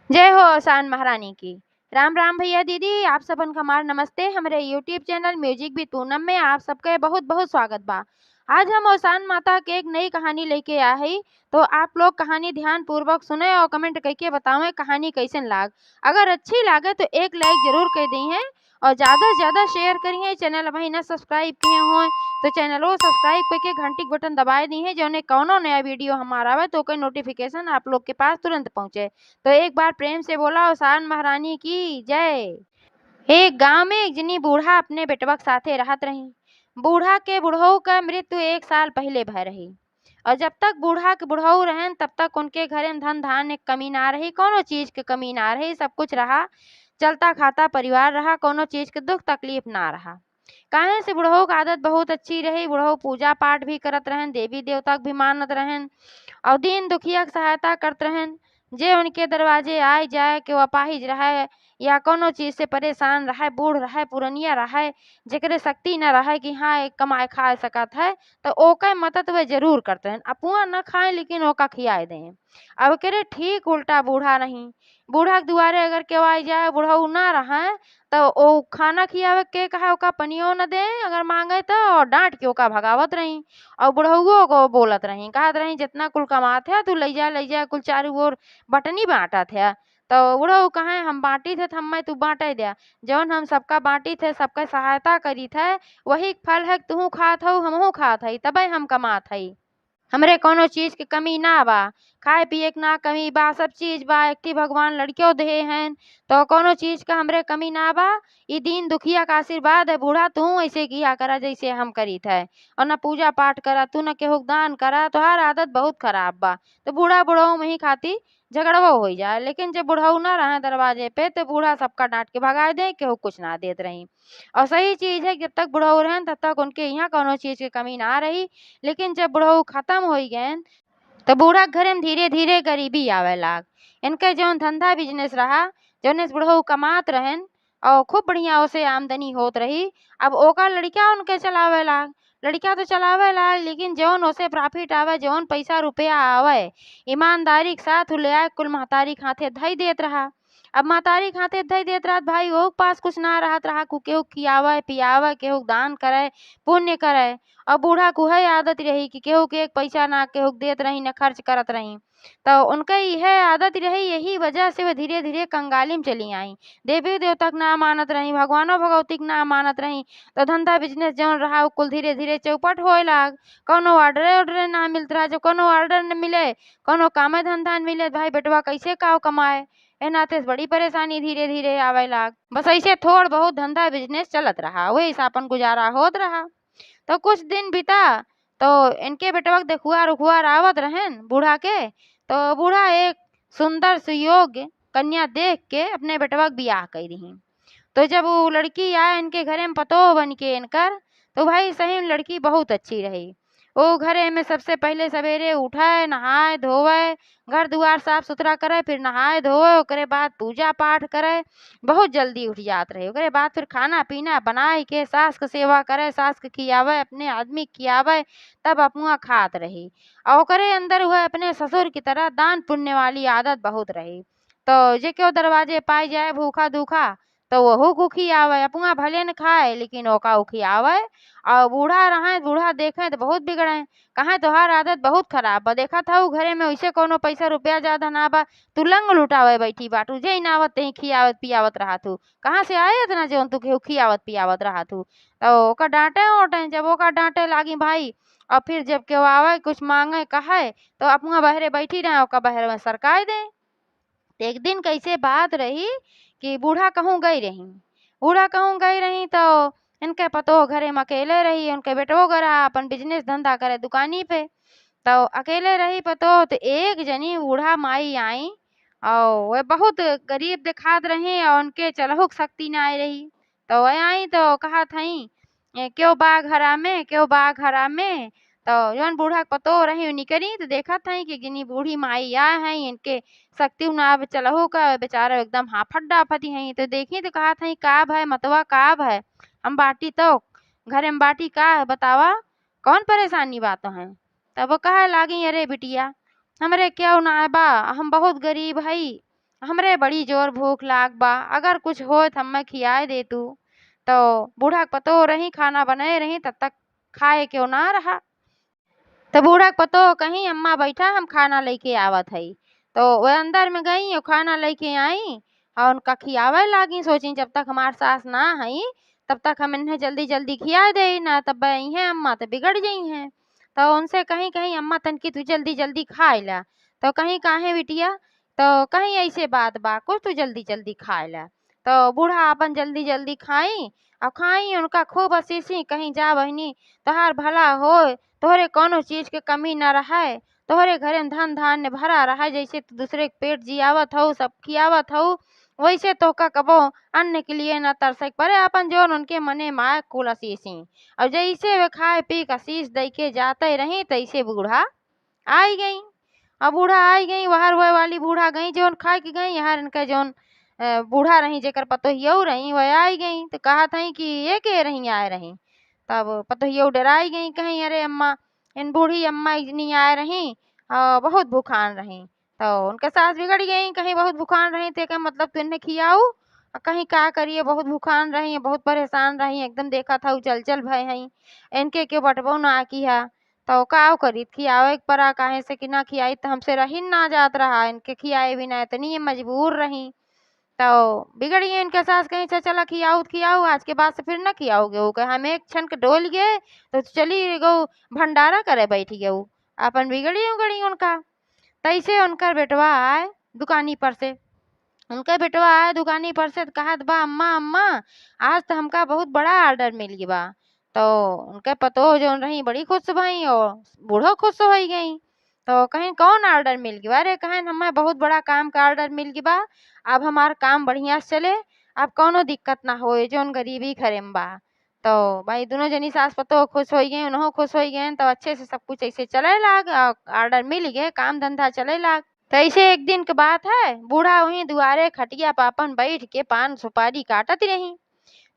जय हो आसान महारानी की। राम राम भैया दीदी, आप सबन हमार नमस्ते। हमारे यूट्यूब चैनल म्यूजिक भी पूनम में आप सबके बहुत बहुत स्वागत बा। आज हम ओसान माता के एक नई कहानी लेके आ हई, तो आप लोग कहानी ध्यान पूर्वक सुने और कमेंट करके बतावें कहानी कैसन लाग। अगर अच्छी लागे तो एक लाइक जरूर कर दी है और ज्यादा से ज्यादा शेयर करिए। चैनल अभी ना सब्सक्राइब किए हुए तो चैनल को सब्सक्राइब करके घंटी के बटन दबाए दी है, जो कौनो नया वीडियो हमारा आवे तो कोई नोटिफिकेशन आप लोग के पास तुरंत पहुंचे। तो एक बार प्रेम से बोला ओसान महारानी की जय। एक गांव में एक जनी बूढ़ा अपने बेटवा के साथे रहत रही। बूढ़ा के बुढ़ऊ का मृत्यु 1 साल पहले भय रही और जब तक बूढ़ा के बुढ़ऊ रहन तब तक उनके घरे में धन धान्य के कमी ना रही, कोनो चीज के कमी ना रही, सब कुछ रहा, चलता खाता परिवार रहा, कोनो चीज के दुख तकलीफ ना रहा। काहे से बुढ़ऊ की आदत बहुत अच्छी रही। बुढ़ऊ पूजा पाठ भी करत रहन, देवी देवता के भी मानत रहन और दीन दुखिया के सहायता करत रहन। जे उनके दरवाजे आए जाए के वो अपाहिज रहे या कोनो चीज से परेशान रहे, बूढ़ रहे, पुरनिया रहे, जेकरे शक्ति न रहे कि हाँ एक कमाए खा सकत है, तो ओके मदद वे जरूर करते हैं। अपुआ न खाए लेकिन ओका खियाए दें। अब करे ठीक उल्टा बूढ़ा नहीं। बूढ़ा के दुआरे अगर केव आई जाए, बुढ़ऊ ना रहे तो ओ खाना खियावे के कहा ओका पनियो न दे, अगर मांगे तो और डांट के ओका भगावत रही और बुढ़उओ को बोलत रही, कहत रही जितना कुल कमात है तू ले जा कुल चारू ओर बटनी बांटत है। तो बुढ़ऊ कहे हम बांटी थे हमें तू बांटे दिया, जौन हम सबका बांटी थे सबका सहायता करी थे वही फल है तू खात हऊ हमहू खात हई तबे हम कमात हई। हमरे कोनो चीज के कमी ना बा, खाए पिए के ना कमी बा, सब चीज बा, एकठी भगवान लड़कियों दे हैं तो कोनो चीज का हमरे कमी ना बा। ई दीन दुखिया का आशीर्वाद है। बूढ़ा तू ऐसे किया करा जैसे हम करी थे और न पूजा पाठ करा, तू न केहू के दान करा, तोहार आदत बहुत खराब बा। तो बूढ़ा बुढ़ऊ में ही खाती झगड़वा हो जाए, लेकिन जब बुढ़ऊ ना रहे दरवाजे पे तो बूढ़ा सबका डांट के भगा दे, केहू कुछ ना देत रही। और सही चीज है, जब तक बुढ़ऊ रहें तब तक उनके यहाँ कोनो चीज की कमी ना रही, लेकिन जब बुढ़ऊ खत्म हो गए तो बूढ़ा के घरे में धीरे धीरे गरीबी आवे लाग। इनके जौन धंधा बिजनेस रहा, जौने से बुढ़ऊ कमात रहन और खूब बढ़िया उसे आमदनी होत रही, अब ओका लड़का उनके चलावे लाग। लड़का तो चलावे लाग लेकिन जौन उसे प्रॉफिट आवे, जौन पैसा रुपया आवे, ईमानदारी के साथ उ ले आए कुल महतारी के हाथे धई देत रहा। अब महतारी के हाथे धई देत रहत भाई, वो पास कुछ ना रहत रहा, केहू खियावे पियावे, केहू दान करे पुण्य करे। और बूढ़ा को है आदत रही कि केहू के एक पैसा ना केहू के देत रही न खर्च करत रही। तो उनके यह आदत रही, यही वजह से वे धीरे धीरे कंगाली में चली आई। देवी देवता के ना मानत रही, भगवानो भगवती के ना मानत रही, तो धंधा बिजनेस जौन रहा उ कुल धीरे धीरे चौपट होए लाग। कोनो ऑर्डरे ना मिलत रहा, जब कोनो ऑर्डर न मिले, कोनो कामे धंधा न मिले, भाई बेटवा कैसे काव कमाए। ए नाते से बड़ी परेशानी धीरे धीरे आवे लाग। बस ऐसे थोड़ बहुत धंधा बिजनेस चलत रहा, वही से अपन गुजारा होत रहा। तो कुछ दिन बीता तो इनके बेटवा के देखुआर उखुआर आवत रहन बूढ़ा के, तो बूढ़ा एक सुंदर सुयोग्य कन्या देख के अपने बेटवा के बियाह कर रही। तो जब वो लड़की आए इनके घरे में पतो बन के इनकर, तो भाई सही में लड़की बहुत अच्छी रही। वो घरे में सबसे पहले सवेरे उठाए नहाए धोवे, घर दुआर साफ सुथरा करे, फिर नहाए धोवे, ओकरे बाद पूजा पाठ करे, बहुत जल्दी उठ जात रहे। ओकरे बाद फिर खाना पीना बनाए के सास के सेवा करे, सास के खियावे, अपने आदमी के खियावे, तब अपना खात रही। और ओकरे अंदर वह अपने ससुर की तरह दान पुण्य वाली आदत बहुत रही। तो जे क्यों दरवाजे पाई जाए भूखा दूखा तो वहू को खियावे, अपना भले न खाए लेकिन ओका उ खियावे। और बूढ़ा रहे, बूढ़ा देखे तो बहुत बिगड़े, कहे तोहार आदत बहुत खराब बा, देखा था घरे में वैसे कोनो पैसा रुपया ज्यादा ना बा, तू लंग लुटावे बैठी बाटू, जे नावत ते खियावत पियावत रहा तू, कहाँ से आए इतना जौन तू केहू खियावत पियावत रहा तू। तो ओका डांटे ओटे, जब ओका डांटे लागी भाई और फिर जब केहू आवे कुछ मांगे कहे तो अपना बहरे बैठी रहे, ओका बहरे में सरकाए दे। तो एक दिन कैसे बात रही कि बूढ़ा कहूँ गई रही, बूढ़ा कहूँ गई रही तो इनके पतो घरे में अकेले रही, उनके बेटो गरा अपन बिजनेस धंधा करे दुकानी पे। तो अकेले रही पतो, तो एक जनी बूढ़ा माई आई और वह बहुत गरीब दिखात रही और उनके चलहुक शक्ति ना आई रही। तो वह आई तो कहा थई क्यों बा घरा में, क्यों बा घरा में। तो जौन बूढ़ा के पतो रही उन्हीं करी तो देखा थई कि गिनी बूढ़ी माई आ है, इनके शक्ति ना चलहु का बेचारा एकदम हाफत डाफती है। तो देखी तो कहा थई का भय मतवा का भय, हम बाटी तो घरे में बाटी का है बतावा, कौन परेशानी बात है। तब वो कहे लागी अरे बिटिया हमरे क्यों ना बा, हम बहुत गरीब हई हमरे बड़ी जोर भूख लाग बा, अगर कुछ होत हम्मे खियाए दे तू। तो बूढ़ा के पतो रही खाना बनाए रही तब तक खाए क्यों ना रहा। तो बूढ़ा के पतो कहीं अम्मा बैठा हम खाना लेके आवत हई। तो वह अंदर में गई और खाना लेके आई और उनका खियावे लागी। सोची जब तक हमार सास ना आई तब तक हम इन्हें जल्दी जल्दी खिया दे, ना तब आई हैं अम्मा तो बिगड़ गई हैं। तो उनसे कहीं कहीं अम्मा तनकी तू जल्दी जल्दी खाए ला। तो कहीं काहे बिटिया, तो कहीं ऐसे बात बा कुछ तू जल्दी जल्दी खाए ला। तो बूढ़ा अपन जल्दी जल्दी खाई और खाई उनका खूब असीसी कहीं जा बहिनी तोहार भला होए, तोहरे कौनो चीज के कमी न रहे, तोहरे घरे में धन धान्य भरा रहे, जैसे तू दूसरे के पेट जियावत हऊ सब खियावत हऊ वैसे तोहका कबो अन्न के लिए न तरसे परे। अपन जोन उनके मने माए कुल असीसी और जैसे वे खाए पी के आशीष दई के जाते रही तैसे बूढ़ा आई गई। अब बूढ़ा आई गई वहर वह वाली बूढ़ा गई जोन खाए के गई यार इनका जोन बूढ़ा रही जेकर पतोहियऊ रही वह आई गई। तो कहा था कि ये के रही आए रही। तब पतोहियऊ डराई गई कहीं अरे अम्मा इन बूढ़ी अम्मा इतनी आए रही बहुत भूखान रही। तो उनके सास बिगड़ गई कहीं बहुत भूखान रही थे का मतलब तू इन्हें खियाऊ और कहीं क्या करिए बहुत भूखान रही बहुत परेशान रही एकदम देखा था चल चल भय हई इनके क्यों बटबो ना किया। तो का करी खियावे के परा काहे से कि ना खियाई तो हमसे रही ना जात रहा इनके खियाए बिना इतनी मजबूर रही। तो बिगड़ गई इनके सास कहीं से चला खियाऊ तो खियाऊ आज के बाद से फिर न खियाओगे वो कहे हम एक क्षण के डोल गए तो चली गऊ भंडारा करे बैठी गऊ अपन बिगड़ी उगड़ी उनका। तैसे उनकर बेटवा आए दुकानी पर से, उनका बेटवा आए दुकानी पर से तो कहत बा अम्मा अम्मा आज तो हमका बहुत बड़ा ऑर्डर मिल गई बा। तो उनके पतो जोन रही बड़ी खुश भई और बूढ़ो खुश हो गई। तो कहीं कौन ऑर्डर मिल गई अरे कहें हमें बहुत बड़ा काम का ऑर्डर मिल गई बा, अब हमार काम बढ़िया से चले अब कौनो दिक्कत ना होए जोन गरीबी घरे में बा। तो भाई दोनों जनी सास पतो खुश हो गए उन्हों खुश हो गए तो अच्छे से सब कुछ ऐसे चले लाग ऑर्डर मिल गए काम धंधा चले लाग। तो ऐसे एक दिन की बात है बूढ़ा वहीं दुआरे खटिया पापन बैठ के पान सुपारी काटत रही।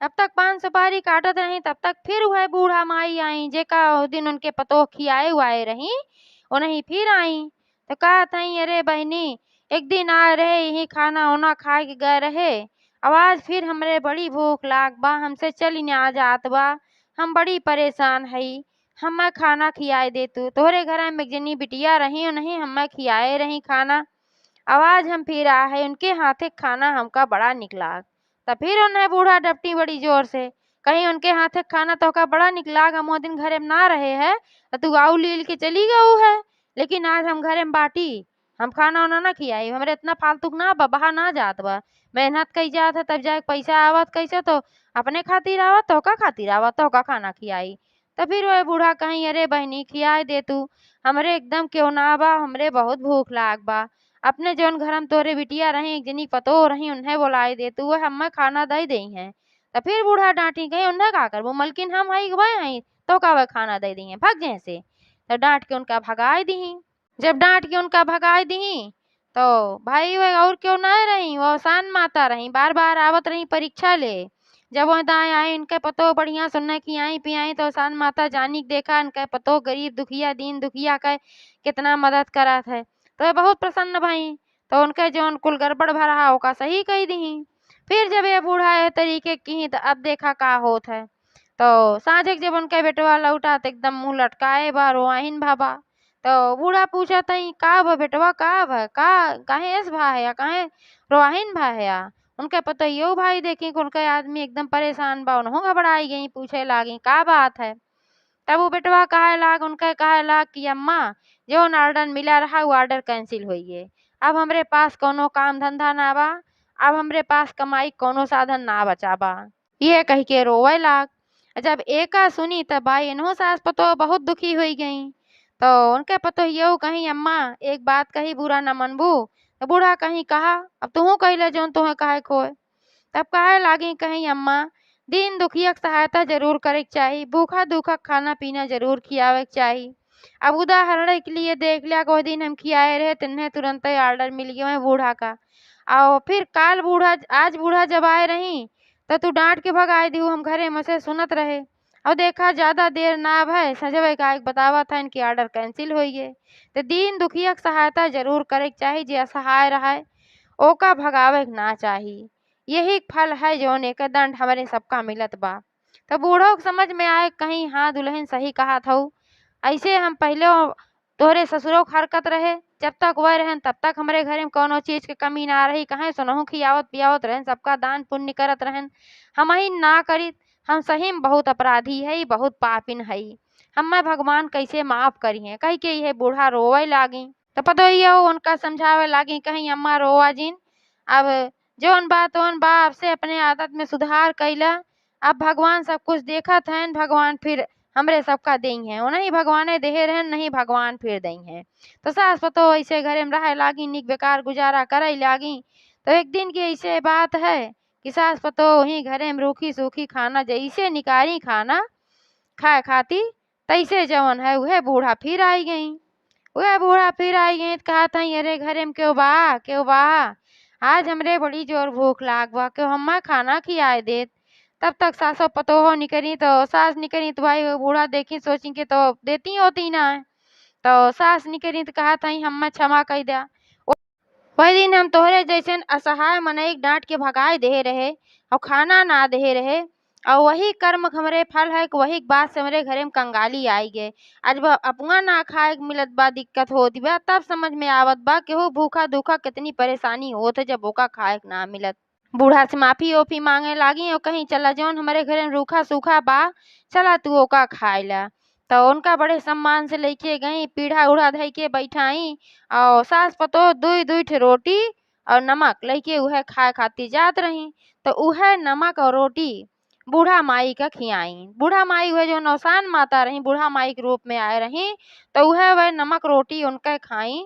तब तक पान सुपारी काटत रही तब तक फिर वह बूढ़ा माई आई जेका उस दिन उनके पतो खियाए हुआए रही उन्हीं फिर आई। तो कहा थी अरे बहनी एक दिन आ रहे यही खाना वाना खा के गए रहे अब आज फिर हमरे बड़ी भूख लाग बा हमसे चल ही ना जात बा हम बड़ी परेशान हई हमें खाना खियाए दे तू तोहरे घर में एक जनी बिटिया रही नहीं हमें खियाए रही खाना आवाज हम फिर आ है उनके हाथे खाना हमका बड़ा निकला। तो फिर उन्हें बूढ़ा डपटी बड़ी जोर से कहीं उनके हाथे खाना तो का बड़ा निकला हम वो दिन घरे में ना रहे है तो तू आऊ लील के चली गऊ है लेकिन आज हम घरे में बाटी हम खाना वाना ना खियाई हमरे इतना फालतू ना बहा ना जात बा मेहनत कई जात है तब जाके पैसा आवत कैसे तो अपने खातिर आवत तो का खातिर आवत तो का खाना खियाई। तो फिर वह बूढ़ा कहीं अरे बहनी खियाए दे तू हमरे एकदम क्यों ना बा हमरे बहुत भूख लाग बा अपने जौन घर में तोरे बिटिया रही एक जनी पतो रही उन्हें बुलाए दे तू वह हमें खाना दे दी है। तो फिर बूढ़ा डांटी गई उन्हें का कर वो मलकिन हम हई वह हई तो का वह खाना दे दी है भाग जैसे। तो डांट के उनका भगाए दी। जब डांट के उनका भगाए दी तो भाई वह और क्यों ना रही वो शान माता रही बार बार आवत रही परीक्षा ले। जब वो दाएं आए इनके पतो बढ़िया सुनने की आई पियाई तो शान माता जानी देखा इनके पतो गरीब दुखिया दीन दुखिया का कितना मदद करत है तो वे बहुत प्रसन्न भई। तो उनके जौन कुल गड़बड़ भरा ओका सही कही दी। फिर जब ये बूढ़ा ए तरीके की तो अब देखा का होत है। तो साँझे जब उनके बेटवा लौटा तो एकदम मुंह लटकाए बा रोआहिन भाबा। तो बूढ़ा पूछा तई का बा बेटवा का बा का काहे ऐस भा है या काहे रोआहिन भा है या उनके पता यो भाई देखी कि उनका आदमी एकदम परेशान बा उन्हों घबराई गई पूछे लागी का बात है। तब वो बेटवा कहे लाग उनके कहे लाग कि अम्मा जो ऑर्डर मिला रहा वो ऑर्डर कैंसिल हुई है अब हमरे पास कोनो काम धंधा ना बा अब हमरे पास कमाई कोनो साधन ना बचा बा ये कह के रोवे लाग। जब एका सुनी तब भाई इन्हों सास पतो बहुत दुखी हुई गई। तो उनके पतो यो कहीं अम्मा एक बात कही बुरा न मनबू। तो बूढ़ा कहीं कहा अब तू कही जो तुम्हें कहे खोए। तब कहे लागी कहीं अम्मा दीन दुखिया के सहायता जरूर करे के चाहिए भूखा दुखा खाना पीना जरूर खियावे के चाहिए। अब उदाहरण के लिए देख लिया कोई दिन हम खियाए रहे तिन्हें तुरंत ही ऑर्डर मिल गया है बूढ़ा का और फिर काल बूढ़ा आज बूढ़ा जब आए रही तो तू डांट के भगाए दी हम घरे में से सुनत रहे और देखा ज्यादा देर ना भय सजवे का एक बतावा था इनकी ऑर्डर कैंसिल हुई है। तो दीन दुखिया के सहायता जरूर करे के चाहिए जे असहाय रहा ओका भगावे के ना चाही। यही फल है जौन एकर दंड हमरे सबका मिलत बा। त बूढ़ो के समझ में आए कहीं हाँ दुल्हन सही कहत हऊ। ऐसे हम पहिलो तोहरे ससुरो के हरकत रहे, जब तक वह रहन तब तक हमरे घरे में कौनो चीज के कमी ना रही। काहे सुनहु खियावत पियावत रहन, सबका दान पुण्य करत रहन। हमही ना करित, हम सही में बहुत अपराधी हई, बहुत पापिन हई। हम्मे भगवान कैसे माफ करिहे कही के यह बूढ़ा रोवे लागी। त पतोहिया उनका समझावे लागी कहीं अम्मा रोवा जिन। अब जौन बा तौन बा, अब से अपने आदत में सुधार कइला। अब भगवान सब कुछ देखत हन, भगवान फिर हमरे सबका देई हैं। नहीं भगवाने देहे रहन, नहीं भगवान फिर देई हैं। तो सास पतोह ऐसे घरे में रहे लागी, निक बेकार गुजारा करे लागी। तो एक दिन की ऐसे बात है कि सास पतोह वहीं घरे में रूखी सूखी खाना जैसे निकारी खाना खाए खाती, तैसे जवन है वह बूढ़ा फिर आई गई। वह बूढ़ा फिर आई गई तो कहत हई, अरे घरे में क्यों बा, क्यों बा? आज हमरे बड़ी जोर भूख लाग बा, क्यों हम्मा खाना खियाए देत। तब तक सासो पतोहो निकली, तो सास निकली तो भाई वो बूढ़ा देखी सोची कि तो देती होती ना। तो सास निकली तो कहत हई, हम्मा क्षमा कई दया। वही दिन हम तोहरे जैसन असहाय मनई डांट के भगाए देहे रहे और खाना ना देहे रहे, और वही कर्म हमरे फल है कि वही बात से हमरे घरे में कंगाली आई गए। आज अपना ना खाए के मिलत बा, दिक्कत होती बा, तब समझ में आवत बा केहू भूखा दुखा कितनी परेशानी होत है जब ओका खाए के ना मिलत। बूढ़ा से माफी ओफी मांगे लागी और कहीं चला जौन हमारे घरे में रूखा सूखा बा, चला तू ओका खाए ला। तो उनका बड़े सम्मान से लेके गई, पीढ़ा उढ़ा धई के बैठाई और सास पतोह दुई दुई ठे रोटी और नमक लेके उहे खाए खातिर जात रही। तो उहे नमक और रोटी बूढ़ा माई का खियाई। बूढ़ा माई हुए जो नौसान माता रही, बूढ़ा माई के रूप में आए रही, तो वह नमक रोटी उनके खाई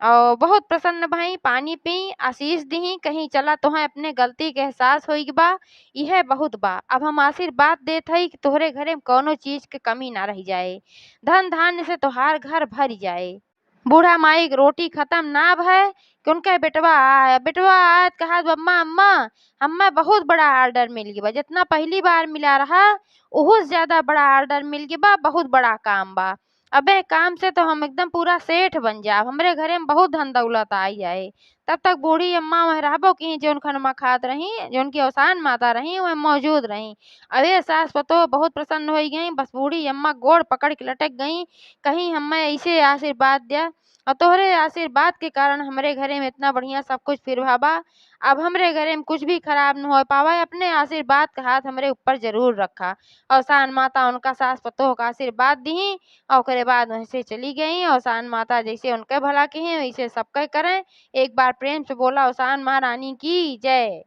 और बहुत प्रसन्न भई, पानी पी, आशीष दी, कहीं चला तोहें अपने गलती के एहसास होई बा, यह बहुत बा। अब हम आशीर्वाद देत हई कि तोहरे घरे में कौनो चीज के कमी ना रह जाए, धन धान्य से तोहार घर भर जाए। बूढ़ा माई के रोटी खत्म ना भय कि उनके बेटवा आए। बेटवा आए तो कहा, अम्मा अम्मा हमें बहुत बड़ा ऑर्डर मिल गया बा, जितना पहली बार मिला रहा उहो से ज्यादा बड़ा ऑर्डर मिल गया बा, बहुत बड़ा काम बा। अबे काम से तो हम एकदम पूरा सेठ बन जाब, हमरे घरे में बहुत धन दौलत आई जाए। तब तक बूढ़ी अम्मा वह रहबो की जौन खनमा खात रही, जौन की औसान माता रही वह मौजूद रही। अबे सास पतोह बहुत प्रसन्न हो गई, बस बूढ़ी अम्मा गोड़ पकड़ के लटक गई, कहीं हमें ऐसे आशीर्वाद दिया और तोहरे आशीर्वाद के कारण हमरे घरे में इतना बढ़िया सब कुछ फिर बा। अब हमरे घरे में कुछ भी खराब न हो पावा, अपने आशीर्वाद का हाथ हमरे ऊपर जरूर रखा। और सान माता उनका सास पतोह का आशीर्वाद दी और ओकरे बाद वहीं से चली गई। और सान माता जैसे उनके भला की वैसे सबके करें। एक बार प्रेम से बोला, औसान महारानी की जय।